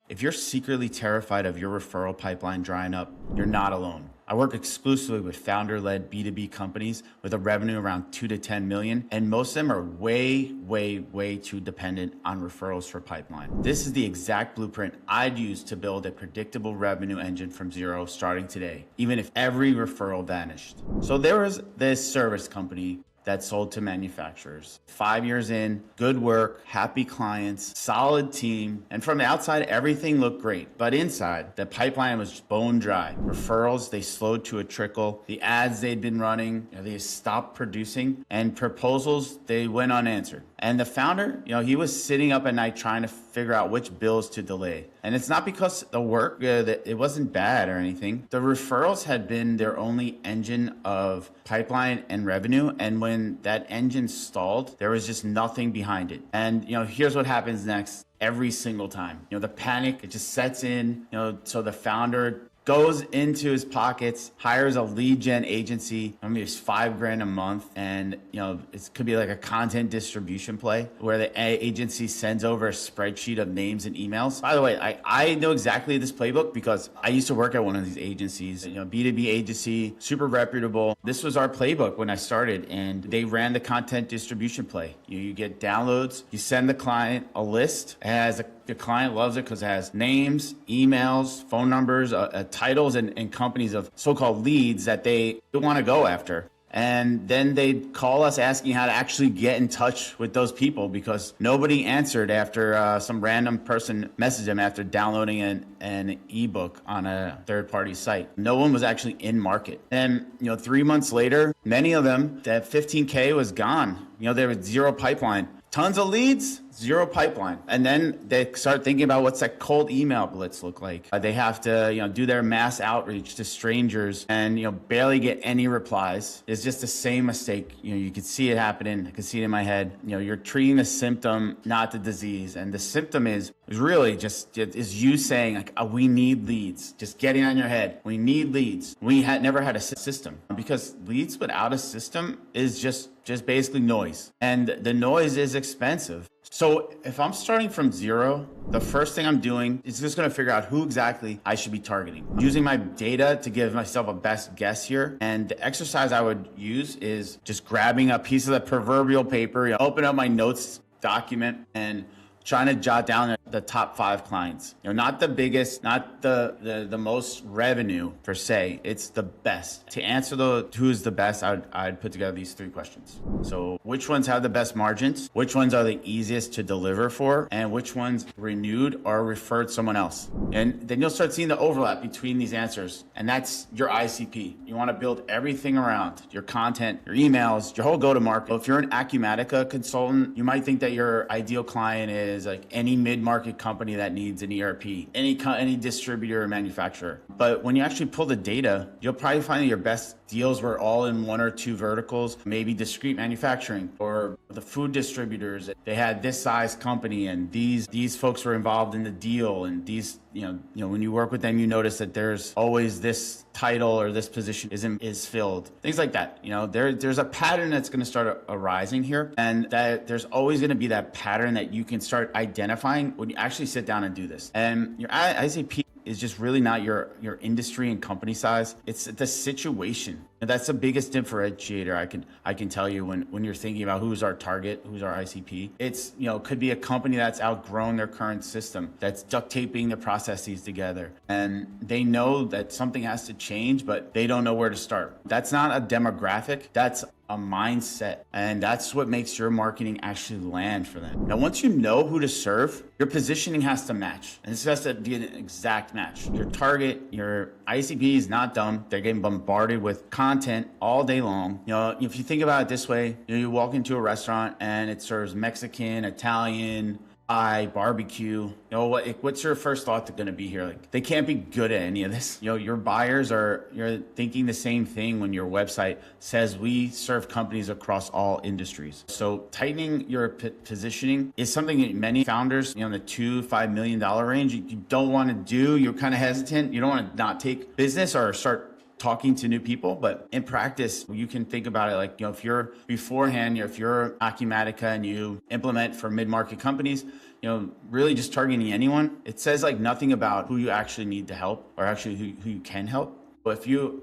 If you're secretly terrified of your referral pipeline drying up, you're not alone. I work exclusively with founder-led B2B companies with a revenue around 2 to 10 million, and most of them are way too dependent on referrals for pipeline. This is the exact blueprint I'd use to build a predictable revenue engine from zero starting today, even if every referral vanished. So there was this service company that sold to manufacturers. 5 years in, good work, happy clients, solid team, and from the outside, everything looked great. But inside, the pipeline was bone dry. Referrals, they slowed to a trickle. The ads they'd been running, they stopped producing, and proposals, they went unanswered. And the founder, he was sitting up at night trying to figure out which bills to delay. And it's not because the work, it wasn't bad or anything. The referrals had been their only engine of pipeline and revenue. And when that engine stalled, there was just nothing behind it. And, here's what happens next every single time. The panic, it just sets in, so the founder goes into his pockets, hires a lead gen agency. Maybe it's $5,000 a month. And, it could be like a content distribution play where the agency sends over a spreadsheet of names and emails. By the way, I know exactly this playbook because I used to work at one of these agencies, B2B agency, super reputable. This was our playbook when I started, and they ran the content distribution play. You get downloads, you send the client a list. The client loves it because it has names, emails, phone numbers, titles, and companies of so-called leads that they want to go after. And then they'd call us asking how to actually get in touch with those people because nobody answered after some random person messaged them after downloading an ebook on a third-party site. No one was actually in market. And 3 months later, many of them, that 15K was gone. There was zero pipeline. Tons of leads, zero pipeline. And then they start thinking about what's that cold email blitz look like. They have to, do their mass outreach to strangers and, barely get any replies. It's just the same mistake. You can see it happening. I can see it in my head. You're treating the symptom, not the disease. And the symptom is really just you saying like, we need leads. Just getting on your head. We need leads. We never had a system because leads without a system is just basically noise. And the noise is expensive. So if I'm starting from zero, the first thing I'm doing is just going to figure out who exactly I should be targeting. Using my data to give myself a best guess here. And the exercise I would use is just grabbing a piece of the proverbial paper, open up my notes document and trying to jot down the top 5 clients. Not the biggest, not the most revenue per se. It's the best. To answer who's the best, I'd put together these 3 questions. So which ones have the best margins? Which ones are the easiest to deliver for? And which ones renewed or referred someone else? And then you'll start seeing the overlap between these answers. And that's your ICP. You want to build everything around your content, your emails, your whole go-to-market. If you're an Acumatica consultant, you might think that your ideal client is like any mid-market company that needs an ERP, any distributor or manufacturer. But when you actually pull the data, you'll probably find that your best deals were all in 1 or 2 verticals, maybe discrete manufacturing or the food distributors. They had this size company and these folks were involved in the deal. And these, when you work with them, you notice that there's always this title or this position is filled. Things like that. There's a pattern that's going to start arising here, and that there's always going to be that pattern that you can start identifying when you actually sit down and do this. And your ICP is just really not your industry and company size. It's the situation. And that's the biggest differentiator I can tell you when you're thinking about who's our target, who's our ICP. It's, could be a company that's outgrown their current system, that's duct taping the processes together. And they know that something has to change, but they don't know where to start. That's not a demographic. That's a mindset. And that's what makes your marketing actually land for them. Now, once you know who to serve, your positioning has to match. And this has to be an exact match. Your target, your ICP is not dumb. They're getting bombarded with content all day long. If you think about it this way, you walk into a restaurant and it serves Mexican, Italian, barbecue. What's your first thought going to be here? Like, they can't be good at any of this. Your buyers you're thinking the same thing when your website says we serve companies across all industries. So tightening your positioning is something that many founders, in the $2-5 million range, you don't want to do. You're kind of hesitant. You don't want to not take business or start talking to new people, but in practice, you can think about it like, if you're beforehand, if you're Acumatica and you implement for mid-market companies, really just targeting anyone, it says like nothing about who you actually need to help or actually who you can help. But if you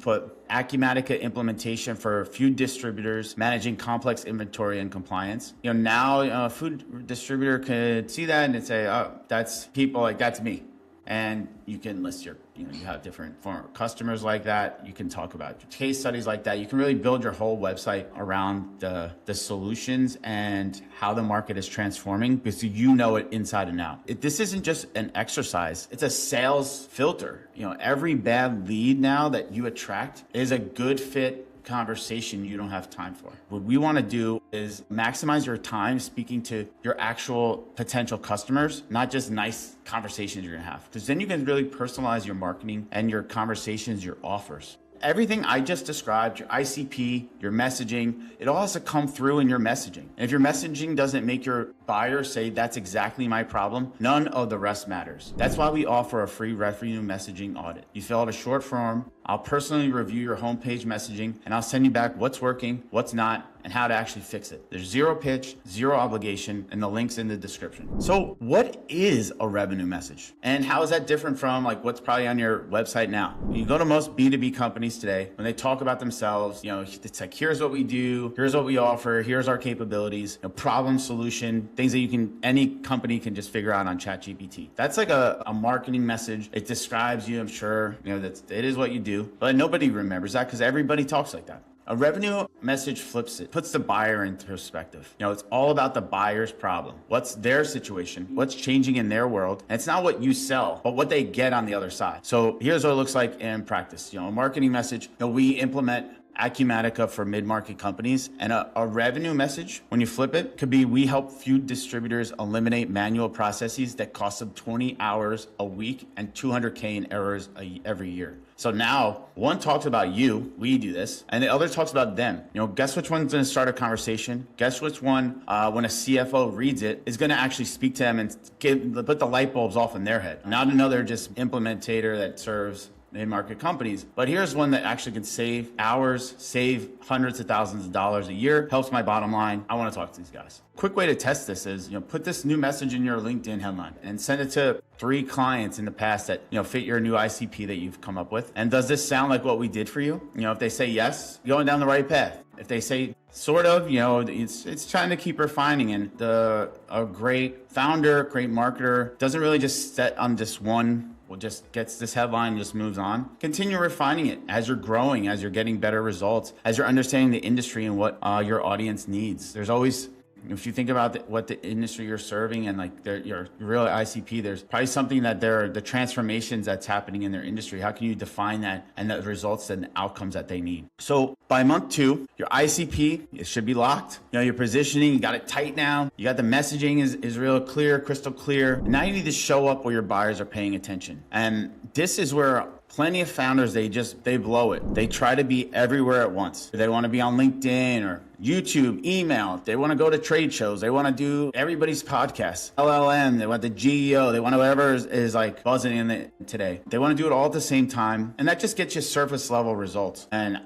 put Acumatica implementation for a few distributors managing complex inventory and compliance, now a food distributor could see that and say, oh, that's people, like that's me. And you can list you have different former customers like that. You can talk about case studies like that. You can really build your whole website around the solutions and how the market is transforming because you know it inside and out. This isn't just an exercise. It's a sales filter. Every bad lead now that you attract is a good fit conversation you don't have time for. What we want to do is maximize your time speaking to your actual potential customers, not just nice conversations you're going to have. Because then you can really personalize your marketing and your conversations, your offers. Everything I just described, your ICP, your messaging, it all has to come through in your messaging. And if your messaging doesn't make your buyer say, that's exactly my problem, none of the rest matters. That's why we offer a free revenue messaging audit. You fill out a short form, I'll personally review your homepage messaging, and I'll send you back what's working, what's not, and how to actually fix it. There's zero pitch, zero obligation, and the link's in the description. So what is a revenue message? And how is that different from like what's probably on your website now? You go to most B2B companies today, when they talk about themselves, it's like, here's what we do, here's what we offer, here's our capabilities, problem, solution, things that any company can just figure out on ChatGPT. That's like a marketing message. It describes you, I'm sure, that it is what you do, but nobody remembers that because everybody talks like that. A revenue message flips it, puts the buyer into perspective. It's all about the buyer's problem. What's their situation? What's changing in their world? And it's not what you sell, but what they get on the other side. So here's what it looks like in practice. A marketing message, we implement Acumatica for mid-market companies, and a revenue message, when you flip it, could be we help food distributors eliminate manual processes that cost them 20 hours a week and 200K in errors every year. So now one talks about you, we do this, and the other talks about them. Guess which one's gonna start a conversation? Guess which one, when a CFO reads it, is gonna actually speak to them and put the light bulbs off in their head. Not another just implementator that serves mid-market companies. But here's one that actually can save hours, save hundreds of thousands of dollars a year, helps my bottom line. I want to talk to these guys. Quick way to test this is, put this new message in your LinkedIn headline and send it to 3 clients in the past that, fit your new ICP that you've come up with. And does this sound like what we did for you? If they say yes, you're going down the right path. If they say sort of, it's trying to keep refining. And a great founder, great marketer doesn't really just set on just one, just gets this headline and just moves on. Continue refining it as you're growing, as you're getting better results, as you're understanding the industry and what your audience needs. There's always, if you think about what the industry you're serving and like your real ICP, there's probably something that the transformations that's happening in their industry. How can you define that and the results and the outcomes that they need? So by month 2, your ICP, it should be locked. Your positioning, you got it tight now. You got the messaging is real clear, crystal clear. And now you need to show up where your buyers are paying attention. And this is where plenty of founders, they blow it. They try to be everywhere at once. They want to be on LinkedIn or YouTube, email. They want to go to trade shows. They want to do everybody's podcast, LLM. They want the GEO. They want whatever is like buzzing in it today. They want to do it all at the same time. And that just gets you surface level results. And,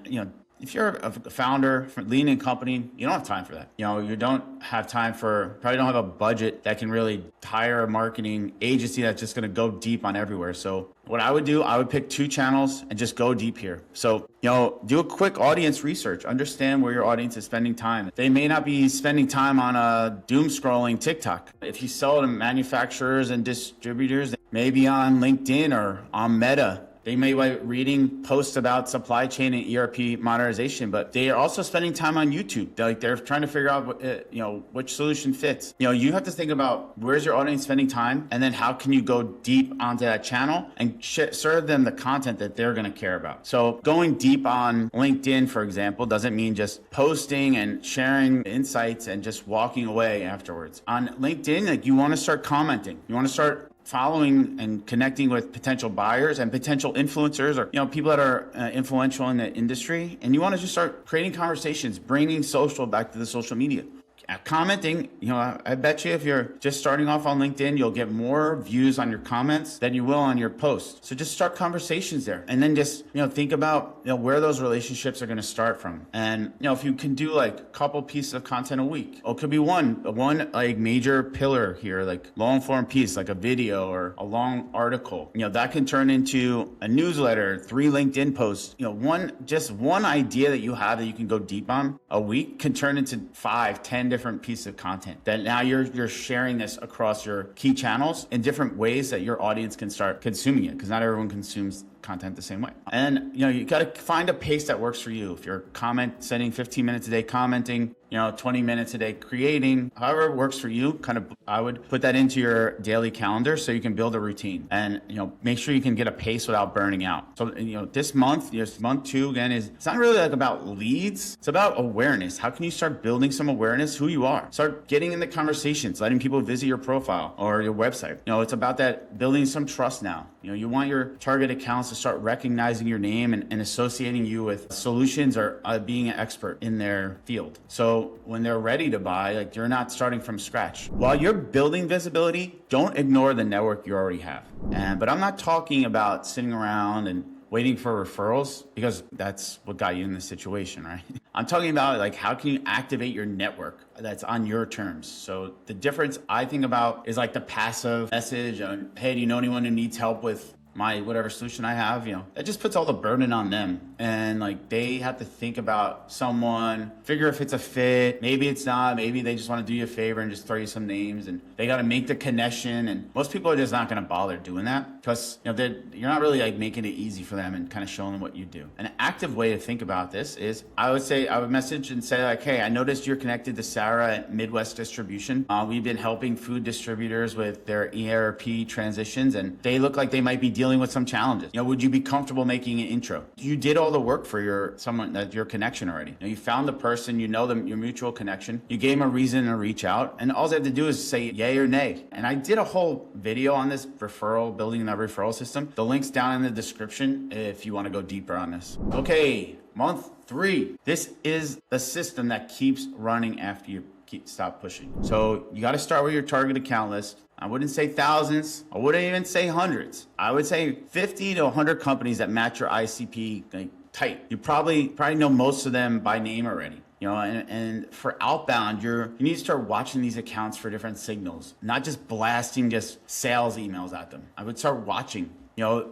if you're a founder for lean company, you don't have time for that. You don't have time probably don't have a budget that can really hire a marketing agency that's just going to go deep on everywhere. So what I would do, I would pick 2 channels and just go deep here. So, do a quick audience research, understand where your audience is spending time. They may not be spending time on a doom scrolling TikTok. If you sell to manufacturers and distributors, maybe on LinkedIn or on Meta. They may be reading posts about supply chain and ERP modernization, but they are also spending time on YouTube. They're trying to figure out, which solution fits. You have to think about where's your audience spending time, and then how can you go deep onto that channel and serve them the content that they're going to care about. So going deep on LinkedIn, for example, doesn't mean just posting and sharing insights and just walking away afterwards. On LinkedIn, you want to start commenting. You want to start following and connecting with potential buyers and potential influencers or people that are influential in the industry, and you want to just start creating conversations, bringing social back to the social media. Commenting, I bet you if you're just starting off on LinkedIn, you'll get more views on your comments than you will on your posts. So just start conversations there, and then just think about where those relationships are going to start from. And if you can do like a couple pieces of content a week, or it could be one like major pillar here, like long form piece, like a video or a long article, that can turn into a newsletter, 3 LinkedIn posts. One idea that you have that you can go deep on a week can turn into 5, 10 different pieces of content that now you're sharing this across your key channels in different ways that your audience can start consuming it, because not everyone consumes content the same way. And you got to find a pace that works for you. If you're sending 15 minutes a day commenting, 20 minutes a day creating, however it works for you, I would put that into your daily calendar so you can build a routine, and make sure you can get a pace without burning out. So this month, month 2 again, it's not really like about leads, it's about awareness. How can you start building some awareness who you are? Start getting in the conversations, letting people visit your profile or your website. It's about that building some trust now. You want your target accounts to start recognizing your name and associating you with solutions or being an expert in their field. So when they're ready to buy, you're not starting from scratch. While you're building visibility, don't ignore the network you already have. But I'm not talking about sitting around and waiting for referrals, because that's what got you in this situation, right? I'm talking about how can you activate your network that's on your terms. So the difference I think about is the passive message on, hey, do you know anyone who needs help with my whatever solution I have? That just puts all the burden on them, and they have to think about someone, figure if it's a fit. Maybe it's not, maybe they just want to do you a favor and just throw you some names, and they got to make the connection. And most people are just not going to bother doing that, because you're not really making it easy for them and kind of showing them what you do. An active way to think about this is I would message and say hey, I noticed you're connected to Sarah at Midwest Distribution. We've been helping food distributors with their ERP transitions, and they look like they might be dealing with some challenges. Would you be comfortable making an intro? You did all the work for your connection already. You found the person, them, your mutual connection. You gave them a reason to reach out, and all they have to do is say yay or nay. And I did a whole video on this building that referral system. The link's down in the description if you want to go deeper on this. Okay, month 3. This is the system that keeps running after you stop pushing. So you got to start with your target account list. I wouldn't say thousands. I wouldn't even say hundreds. I would say 50 to 100 companies that match your ICP tight. You probably know most of them by name already. And for outbound, you need to start watching these accounts for different signals, not just blasting just sales emails at them. I would start watching.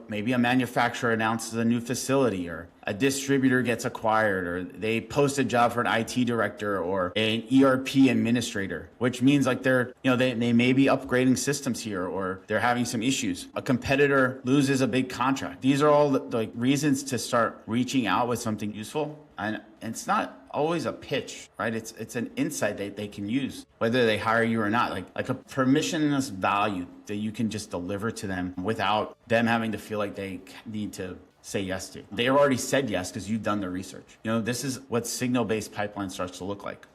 Maybe a manufacturer announces a new facility, or a distributor gets acquired, or they post a job for an IT director or an ERP administrator, which means they may be upgrading systems here, or they're having some issues. A competitor loses a big contract. These are all the reasons to start reaching out with something useful. And it's not always a pitch, right? It's an insight that they can use, whether they hire you or not, like a permissionless value that you can just deliver to them without them having to feel like they need to say yes to. They already said yes because you've done the research. This is what signal-based pipeline starts to look like.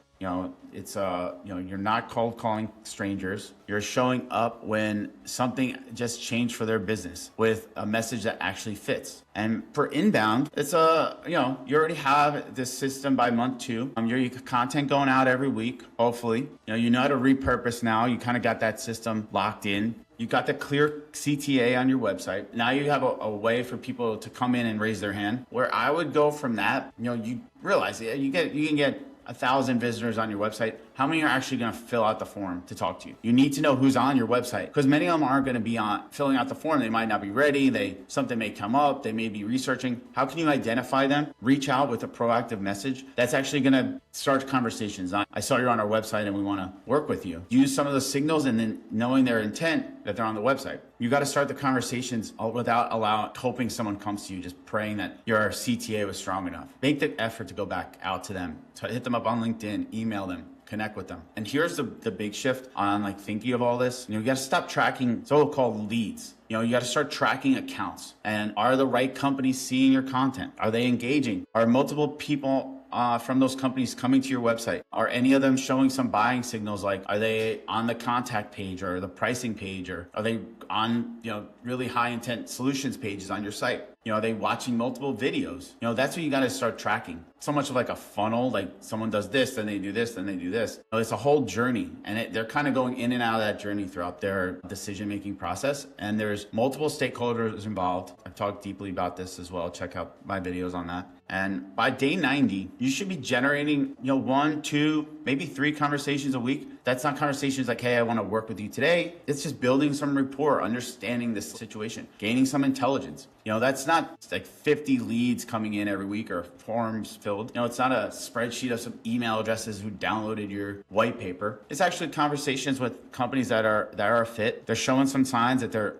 It's you're not cold calling strangers. You're showing up when something just changed for their business with a message that actually fits. And for inbound, it's you already have this system by month 2. Your content going out every week, hopefully. You know how to repurpose now. You kind of got that system locked in. You got the clear CTA on your website. Now you have a way for people to come in and raise their hand. Where I would go from that, you realize you can get 1,000 visitors on your website. How many are actually going to fill out the form to talk to you? You need to know who's on your website, because many of them aren't going to be filling out the form. They might not be ready. Something may come up. They may be researching. How can you identify them? Reach out with a proactive message that's actually going to start conversations. I saw you're on our website and we want to work with you. Use some of those signals, and then knowing their intent that they're on the website. You got to start the conversations without hoping someone comes to you, just praying that your CTA was strong enough. Make the effort to go back out to them, to hit them up on LinkedIn, email them, connect with them. And here's the big shift on thinking of all this. You got to stop tracking so-called leads. You got to start tracking accounts. And are the right companies seeing your content? Are they engaging? Are multiple people from those companies coming to your website? Are any of them showing some buying signals? Are they on the contact page or the pricing page, or are they on really high intent solutions pages on your site? Are they watching multiple videos? That's what you got to start tracking. So much of like a funnel, like someone does this, then they do this, then they do this. It's a whole journey, and they're kind of going in and out of that journey throughout their decision-making process. And there's multiple stakeholders involved. I've talked deeply about this as well. Check out my videos on that. And by day 90, you should be generating, 1, 2, maybe 3 conversations a week. That's not conversations like, hey, I want to work with you today. It's just building some rapport, understanding this situation, gaining some intelligence. That's not like 50 leads coming in every week or forms filled. It's not a spreadsheet of some email addresses who downloaded your white paper. It's actually conversations with companies that are a fit. They're showing some signs that they're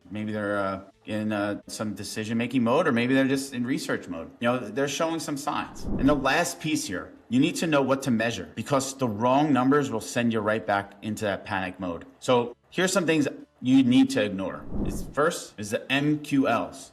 in some decision-making mode, or maybe they're just in research mode. They're showing some signs. And the last piece here, you need to know what to measure, because the wrong numbers will send you right back into that panic mode. So here's some things you need to ignore. First is the MQLs.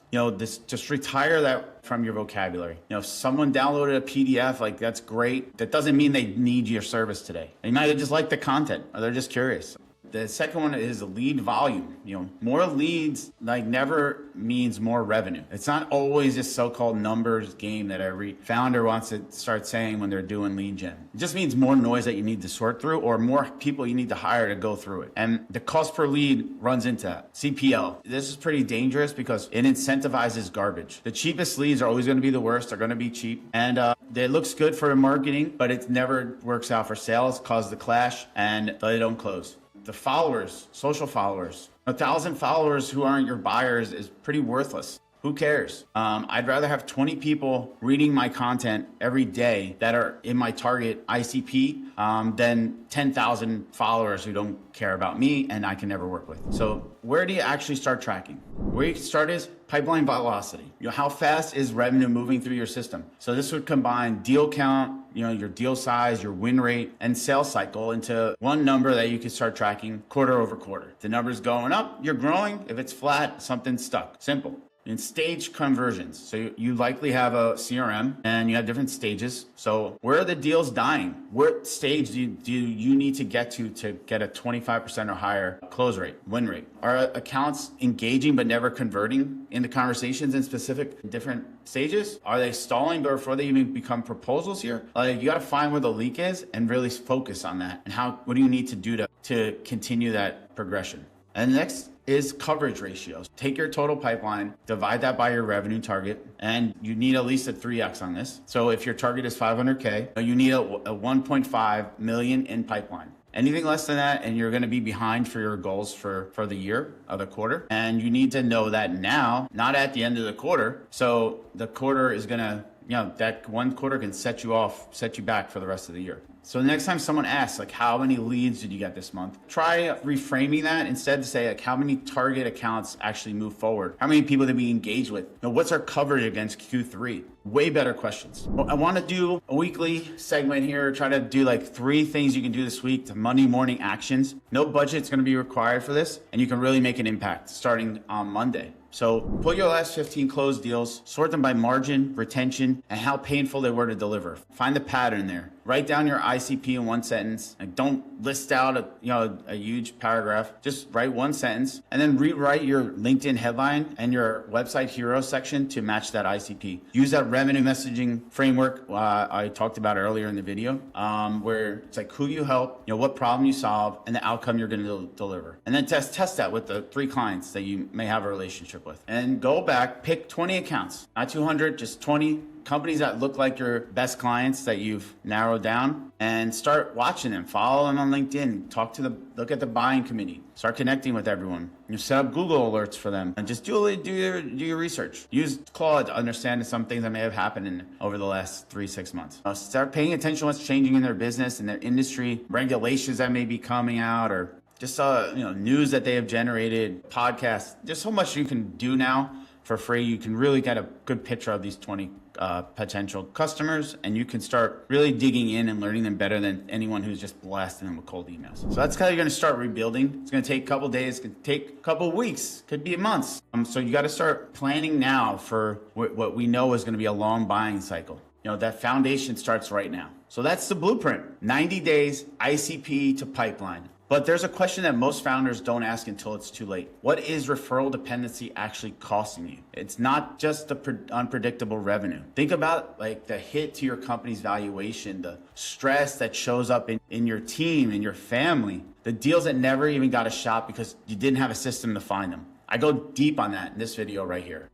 Just retire that from your vocabulary. If someone downloaded a PDF, like that's great. That doesn't mean they need your service today. They might just like the content, or they're just curious. The second one is lead volume. More leads never means more revenue. It's not always this so-called numbers game that every founder wants to start saying when they're doing lead gen. It just means more noise that you need to sort through, or more people you need to hire to go through it. And the cost per lead runs into that. CPL. This is pretty dangerous because it incentivizes garbage. The cheapest leads are always going to be the worst. They're going to be cheap. And it looks good for marketing, but it never works out for sales, causes the clash, and they don't close. The followers, social followers, 1,000 followers who aren't your buyers is pretty worthless. Who cares? I'd rather have 20 people reading my content every day that are in my target ICP than 10,000 followers who don't care about me and I can never work with. So where do you actually start tracking? Where you can start is pipeline velocity. How fast is revenue moving through your system? So this would combine deal count, your deal size, your win rate, and sales cycle into one number that you can start tracking quarter over quarter. If the number's going up, you're growing. If it's flat, something's stuck. Simple. In stage conversions, so you likely have a CRM and you have different stages. So where are the deals dying? What stage do you need to get get a 25% or higher close rate, win rate? Are accounts engaging but never converting into conversations in specific different stages? Are they stalling before they even become proposals here? You got to find where the leak is and really focus on that. And what do you need to do to continue that progression? And next is coverage ratios. Take your total pipeline, divide that by your revenue target, and you need at least a 3x on this. So if your target is 500K, you need a 1.5 million in pipeline. Anything less than that, and you're going to be behind for your goals for the year or the quarter. And you need to know that now, not at the end of the quarter. So the quarter is going to, that one quarter can set you back for the rest of the year. So next time someone asks, how many leads did you get this month? Try reframing that instead to say, how many target accounts actually move forward? How many people did we engage with? What's our coverage against Q3? Way better questions. I want to do a weekly segment here, try to do 3 things you can do this week to Monday morning actions. No budget's going to be required for this, and you can really make an impact starting on Monday. So pull your last 15 closed deals, sort them by margin, retention, and how painful they were to deliver. Find the pattern there. Write down your ICP in one sentence. Don't list out a huge paragraph. Just write one sentence and then rewrite your LinkedIn headline and your website hero section to match that ICP. Use that revenue messaging framework I talked about earlier in the video, where it's who you help, what problem you solve, and the outcome you're going to deliver. And then test that with the 3 clients that you may have a relationship with. And go back, pick 20 accounts, not 200, just 20 companies that look like your best clients that you've narrowed down, and start watching them. Follow them on LinkedIn. Look at the buying committee. Start connecting with everyone. Set up Google alerts for them, and just do your research. Use Claude to understand some things that may have happened over the last 3-6 months. Start paying attention to what's changing in their business, in their industry, regulations that may be coming out, or just news that they have generated, podcasts. There's so much you can do now for free. You can really get a good picture of these 20 potential customers, and you can start really digging in and learning them better than anyone who's just blasting them with cold emails. So that's how you're going to start rebuilding. It's going to take a couple days, it could take a couple of weeks, could be months. So you got to start planning now for what we know is going to be a long buying cycle. That foundation starts right now. So that's the blueprint. 90 days, ICP to pipeline. But there's a question that most founders don't ask until it's too late. What is referral dependency actually costing you? It's not just the unpredictable revenue. Think about like the hit to your company's valuation, the stress that shows up in your team, in your family, the deals that never even got a shot because you didn't have a system to find them. I go deep on that in this video right here.